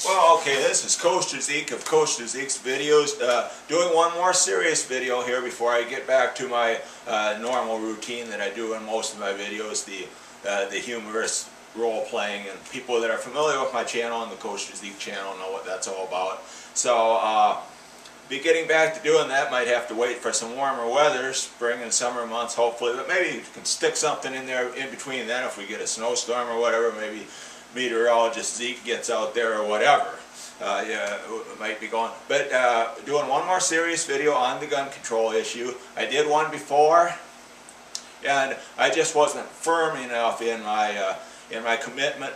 Well, okay, this is Coaster Zeke of Coaster Zeke's videos. Doing one more serious video here before I get back to my normal routine that I do in most of my videos, the humorous role playing. And people that are familiar with my channel and the Coaster Zeke channel know what that's all about. So, be getting back to doing that. Might have to wait for some warmer weather, spring and summer months hopefully, but maybe you can stick something in there in between then if we get a snowstorm or whatever. Maybe meteorologist Zeke gets out there or whatever. Yeah, it might be going. But doing one more serious video on the gun control issue. I did one before, and I just wasn't firm enough in my commitment.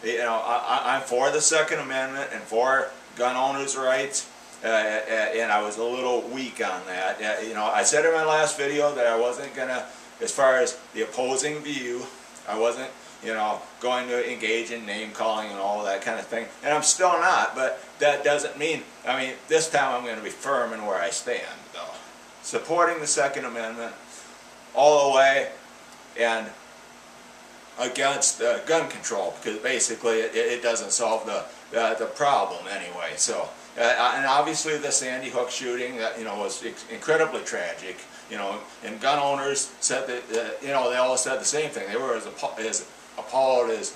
You know, I'm for the Second Amendment and for gun owners' rights, and I was a little weak on that. You know, I said in my last video that I wasn't gonna, as far as the opposing view, I wasn't, you know, going to engage in name calling and all that kind of thing, and I'm still not. But that doesn't mean, I mean, this time I'm going to be firm in where I stand, though. Supporting the Second Amendment all the way, and against gun control, because basically it doesn't solve the problem anyway. So, and obviously the Sandy Hook shooting, that, you know, was incredibly tragic. You know, and gun owners said that, you know, they all said the same thing. They were as appalled as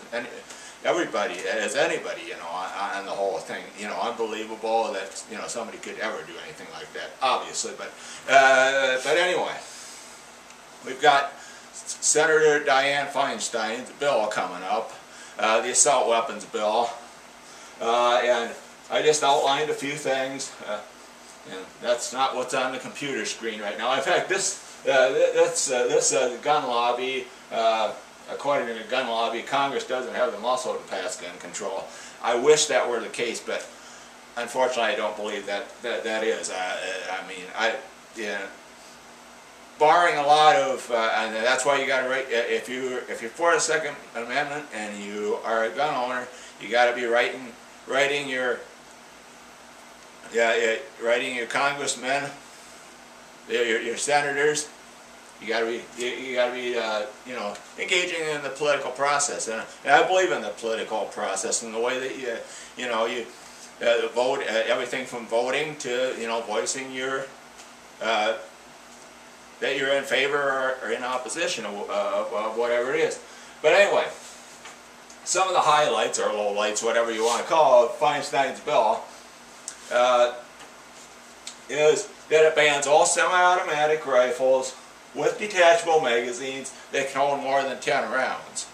everybody, as anybody, you know, on the whole thing. You know, unbelievable that, you know, somebody could ever do anything like that, obviously. But anyway, we've got Senator Dianne Feinstein's bill coming up, the assault weapons bill, and I just outlined a few things. And that's not what's on the computer screen right now. In fact, this gun lobby, according to the gun lobby, Congress doesn't have the muscle to pass gun control. I wish that were the case, but unfortunately, I don't believe that is. I mean, yeah, barring a lot of, and that's why you got to write. If you're for the Second Amendment and you are a gun owner, you got to be writing your congressmen, your senators. You got to be you know, engaging in the political process, and I believe in the political process in the way that you know, you vote, everything from voting to, you know, voicing your that you're in favor or in opposition of whatever it is. But anyway, some of the highlights or lowlights, whatever you want to call it, Feinstein's bill, is that it bans all semi-automatic rifles with detachable magazines that can hold more than 10 rounds.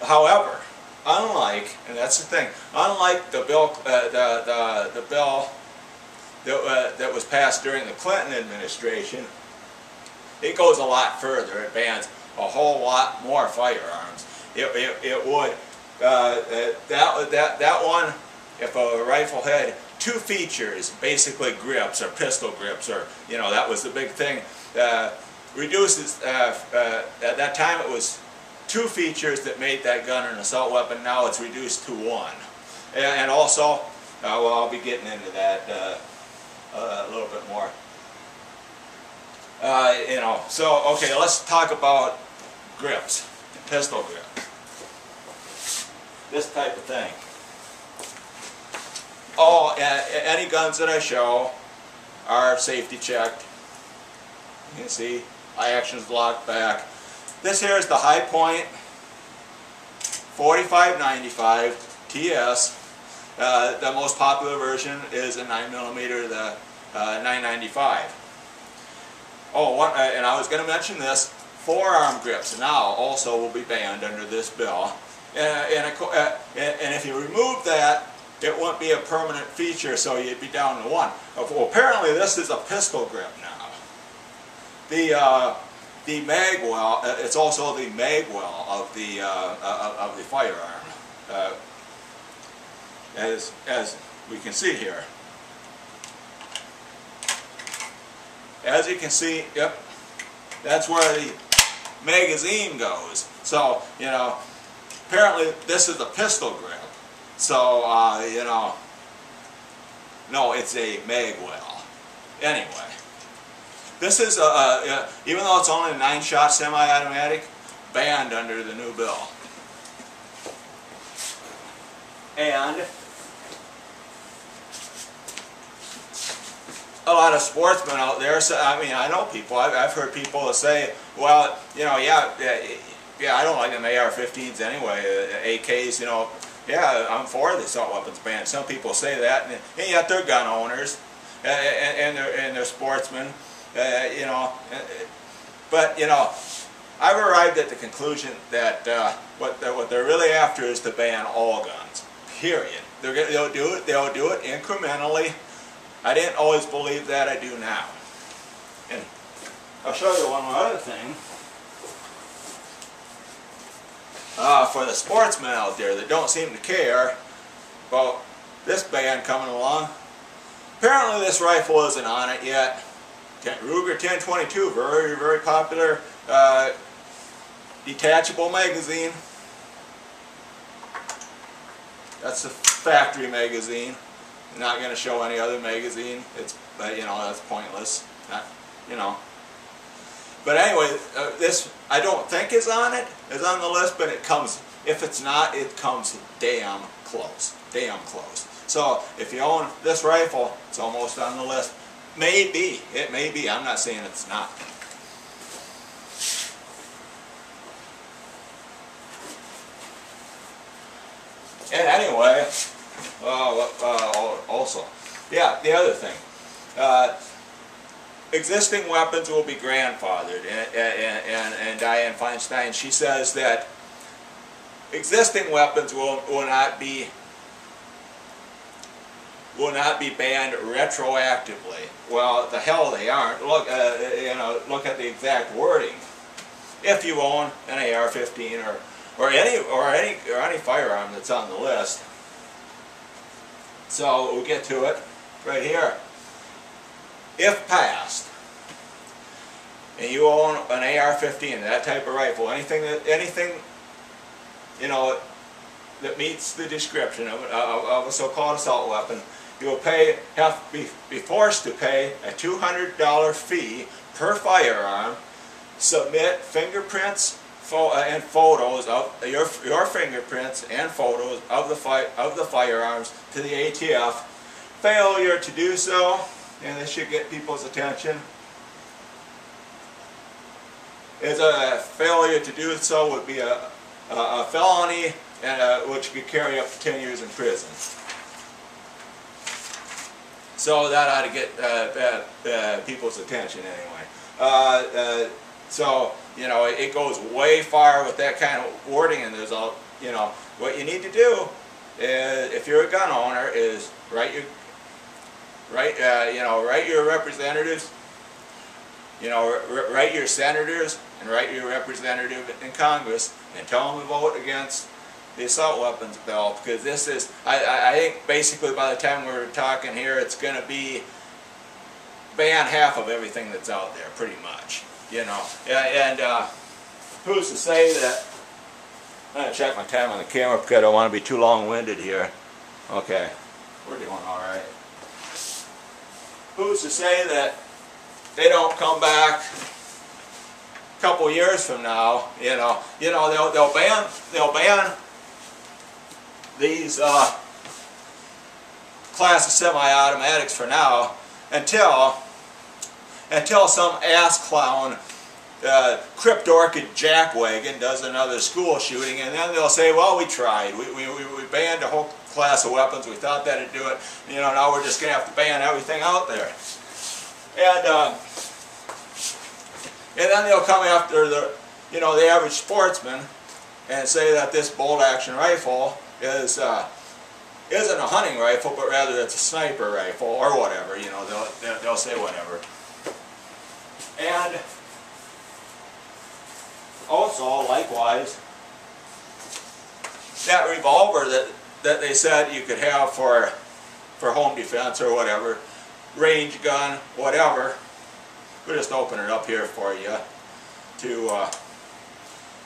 However, unlike, and that's the thing, unlike the bill, the bill that was passed during the Clinton administration, it goes a lot further. It bans a whole lot more firearms. It would. That one, if a rifle had two features, basically grips or pistol grips, or, you know, that was the big thing, reduces, at that time it was two features that made that gun an assault weapon. Now it's reduced to one. And also, well, I'll be getting into that a little bit more. You know, so, okay, let's talk about grips, pistol grip. This type of thing. All, any guns that I show are safety checked. You can see, eye action's locked back. This here is the High Point 4595 TS. The most popular version is a 9mm, the 995. Oh, and I was going to mention this, forearm grips now also will be banned under this bill. And if you remove that, it won't be a permanent feature, so you'd be down to one. Well, apparently this is a pistol grip now. The mag well, it's also the mag well of the firearm, as we can see here. As you can see, yep, that's where the magazine goes. So, you know, apparently this is a pistol grip. So, you know, no, it's a mag well. Anyway, this is, even though it's only a 9-shot semi-automatic, banned under the new bill. And a lot of sportsmen out there, so, I mean, I know people, I've heard people say, well, you know, yeah, I don't like them AR-15s anyway, AKs, you know, yeah, I'm for the assault weapons ban. Some people say that, and yet they're gun owners, and they're sportsmen, you know, but, you know, I've arrived at the conclusion that what they're really after is to ban all guns, period. They'll do it incrementally. I didn't always believe that, I do now. And I'll show you one more other thing. For the sportsmen out there that don't seem to care about this ban coming along, apparently this rifle isn't on it yet. Ruger 1022, very, very popular detachable magazine. That's the factory magazine. I'm not going to show any other magazine. It's, you know, that's pointless. Not, you know. But anyway, this I don't think is on it. Is on the list, but it comes. If it's not, it comes damn close. Damn close. So if you own this rifle, it's almost on the list. Maybe. It may be. I'm not saying it's not. And anyway, also, yeah, the other thing, existing weapons will be grandfathered, and Dianne Feinstein, she says that existing weapons will not be banned retroactively. Well, the hell they aren't. Look, you know, look at the exact wording. If you own an AR-15 or any firearm that's on the list. So we'll get to it right here. If passed, and you own an AR-15, that type of rifle, anything you know that meets the description of a so-called assault weapon, you will have to be forced to pay a $200 fee per firearm, submit fingerprints and photos of your fingerprints and photos of the firearms to the ATF. Failure to do so, and this should get people's attention, is a failure to do so would be a felony, and which could carry up to 10 years in prison. So that ought to get people's attention anyway. So, you know, it goes way far with that kind of wording, and there's all, you know, what you need to do is, if you're a gun owner, is write your representatives, you know, write your senators and write your representative in Congress and tell them to vote against the assault weapons bill, because this is, I think basically by the time we're talking here, it's going to be ban half of everything that's out there, pretty much. You know, and who's to say that, I'm going to check my time on the camera because I don't want to be too long-winded here. Okay, we're doing all right. Who's to say that they don't come back a couple years from now? You know, they'll ban these class of semi-automatics for now until some ass clown Crypt Orchid jackwagon does another school shooting, and then they'll say, well, we tried. We banned a whole class of weapons. We thought that'd do it. You know, now we're just going to have to ban everything out there. And then they'll come after the average sportsman and say that this bolt-action rifle isn't a hunting rifle, but rather it's a sniper rifle or whatever. You know, they'll say whatever. And also, likewise, that revolver that they said you could have for home defense or whatever, range gun, whatever. We'll just open it up here for you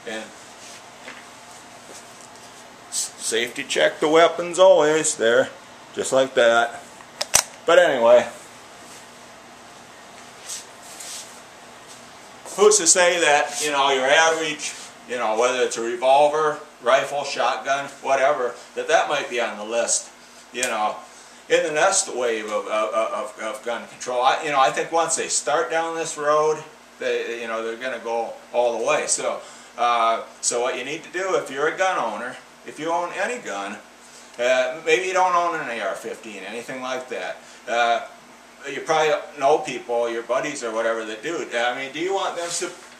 and safety check the weapons always there, just like that. But anyway, who's to say that, you know, your average you know, whether it's a revolver, rifle, shotgun, whatever, that might be on the list, you know. In the next wave of gun control, I think once they start down this road, they're going to go all the way. So what you need to do, if you're a gun owner, if you own any gun, maybe you don't own an AR-15, anything like that. You probably know people, your buddies or whatever, that do. I mean, do you want them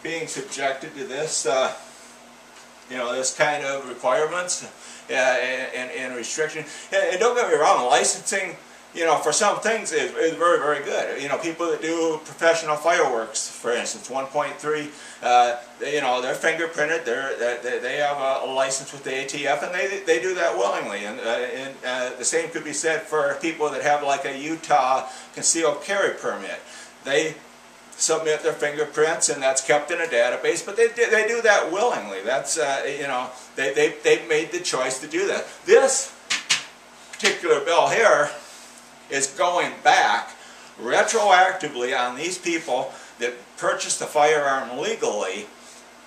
being subjected to this, this kind of requirements and restriction? And don't get me wrong, licensing, for some things is very, very good. People that do professional fireworks, for instance, 1.3, they're fingerprinted. They have a license with the ATF, and they do that willingly. And the same could be said for people that have like a Utah concealed carry permit. They submit their fingerprints, and that's kept in a database. But they do that willingly. That's they've made the choice to do that. This particular bill here is going back retroactively on these people that purchased a firearm legally,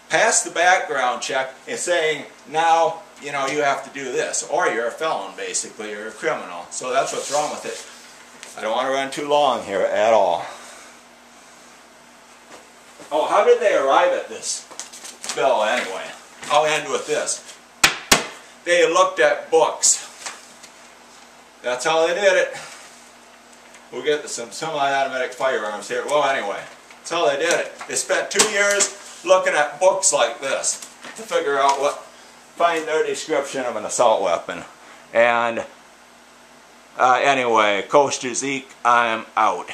passed the background check, and saying, now, you have to do this, or you're a felon, basically, you're a criminal. So that's what's wrong with it. I don't want to run too long here at all. Oh, how did they arrive at this bill anyway? I'll end with this. They looked at books. That's how they did it. We'll get to some semi-automatic firearms here. Well, anyway, that's how they did it. They spent 2 years looking at books like this to figure out find their description of an assault weapon. And anyway, Coaster Zeke, I'm out.